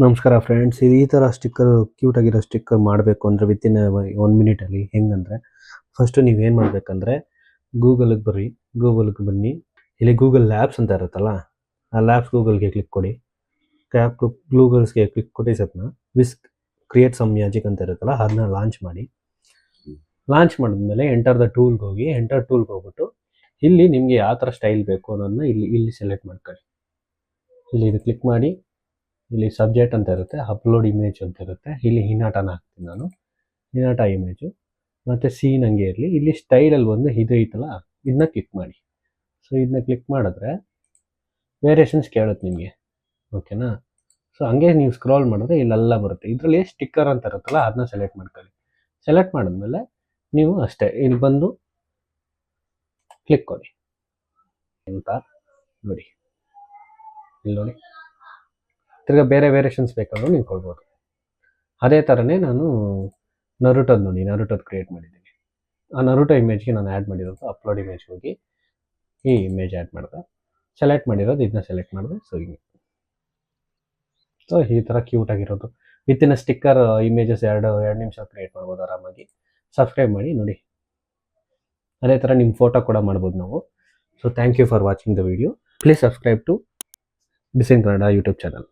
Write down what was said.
ನಮಸ್ಕಾರ ಫ್ರೆಂಡ್ಸ್, ಇದು ಈ ಥರ ಸ್ಟಿಕ್ಕರ್ ಕ್ಯೂಟ್ ಆಗಿರೋ ಸ್ಟಿಕ್ಕರ್ ಮಾಡಬೇಕು ಅಂದರೆ ವಿತಿನ್ 1 ಮಿನಿಟಲ್ಲಿ ಹೆಂಗಂದರೆ, ಫಸ್ಟು ನೀವೇನು ಮಾಡಬೇಕಂದ್ರೆ ಗೂಗಲ್ಗೆ ಬನ್ನಿ. ಇಲ್ಲಿ ಗೂಗಲ್ ಲ್ಯಾಬ್ಸ್ ಅಂತ ಇರುತ್ತಲ್ಲ, ಆ ಲ್ಯಾಬ್ಸ್ ಗೂಗಲ್ಗೆ ಕ್ಲಿಕ್ ಕೊಡಿ. ಗೂಗಲ್ಸ್ಗೆ ಕ್ಲಿಕ್ ಕೊಡಿ. ಸತ್ನ ಕ್ರಿಯೇಟ್ ಸಮ್ ಮ್ಯಾಜಿಕ್ ಅಂತ ಇರುತ್ತಲ್ಲ, ಅದನ್ನ ಲಾಂಚ್ ಮಾಡಿ. ಲಾಂಚ್ ಮಾಡಿದ್ಮೇಲೆ ಎಂಟರ್ ಟೂಲ್ಗೆ ಹೋಗ್ಬಿಟ್ಟು ಇಲ್ಲಿ ನಿಮಗೆ ಯಾವ ಥರ ಸ್ಟೈಲ್ ಬೇಕು ಅನ್ನೋದನ್ನ ಇಲ್ಲಿ ಸೆಲೆಕ್ಟ್ ಮಾಡ್ಕೊಳ್ಳಿ. ಇಲ್ಲಿ ಇದು ಕ್ಲಿಕ್ ಮಾಡಿ. ಇಲ್ಲಿ ಸಬ್ಜೆಕ್ಟ್ ಅಂತ ಇರುತ್ತೆ, ಅಪ್ಲೋಡ್ ಇಮೇಜ್ ಅಂತ ಇರುತ್ತೆ. ಇಲ್ಲಿ ಹಿನಾಟನ ಹಾಕ್ತೀನಿ ನಾನು, ಹಿನಾಟ ಇಮೇಜು. ಮತ್ತು ಸೀನ್ ಹಂಗೆ ಇರಲಿ. ಇಲ್ಲಿ ಸ್ಟೈಲಲ್ಲಿ ಒಂದು ಇದು ಐತಲ್ಲ, ಇದನ್ನ ಕ್ಲಿಕ್ ಮಾಡಿ. ಸೊ ಇದನ್ನ ಕ್ಲಿಕ್ ಮಾಡಿದ್ರೆ ವೇರಿಯೇಷನ್ಸ್ ಕೇಳುತ್ತೆ ನಿಮಗೆ, ಓಕೆನಾ. ಸೊ ಹಂಗೆ ನೀವು ಸ್ಕ್ರಾಲ್ ಮಾಡಿದ್ರೆ ಇಲ್ಲೆಲ್ಲ ಬರುತ್ತೆ. ಇದರಲ್ಲಿ ಸ್ಟಿಕ್ಕರ್ ಅಂತ ಇರುತ್ತಲ್ಲ, ಅದನ್ನ ಸೆಲೆಕ್ಟ್ ಮಾಡ್ಕೊಳ್ಳಿ. ಸೆಲೆಕ್ಟ್ ಮಾಡಿದ್ಮೇಲೆ ನೀವು ಅಷ್ಟೇ ಇಲ್ಲಿ ಬಂದು ಕ್ಲಿಕ್ ಕೊಡಿ ಅಂತ ನೋಡಿ. ಇಲ್ಲಿ ನೋಡಿ, ತಿರ್ಗಾ ಬೇರೆ ವೇರಿಯೇಷನ್ಸ್ ಬೇಕಾದ್ರೂ ನೀವು ಕೊಡ್ಬೋದು. ಅದೇ ಥರನೇ ನಾನು ನರುಟೋದು ಕ್ರಿಯೇಟ್ ಮಾಡಿದ್ದೀನಿ. ಆ ನರುಟೋ ಇಮೇಜ್ಗೆ ನಾನು ಆ್ಯಡ್ ಮಾಡಿರೋದು ಅಪ್ಲೋಡ್ ಇಮೇಜ್ಗೆ ಹೋಗಿ ಈ ಇಮೇಜ್ ಆ್ಯಡ್ ಮಾಡಿದೆ. ಸೆಲೆಕ್ಟ್ ಮಾಡಿರೋದು ಇದನ್ನ ಸೆಲೆಕ್ಟ್ ಮಾಡಿದೆ. ಸೊ ಈ ಥರ ಕ್ಯೂಟಾಗಿರೋದು ವಿತಿನ್ ಸ್ಟಿಕ್ಕರ್ ಇಮೇಜಸ್ 2 ನಿಮಿಷ ಕ್ರಿಯೇಟ್ ಮಾಡ್ಬೋದು ಆರಾಮಾಗಿ. ಸಬ್ಸ್ಕ್ರೈಬ್ ಮಾಡಿ ನೋಡಿ. ಅದೇ ಥರ ನಿಮ್ಮ ಫೋಟೋ ಕೂಡ ಮಾಡ್ಬೋದು ನಾವು. So thank you for watching the video. Please subscribe to design Kannada YouTube channel.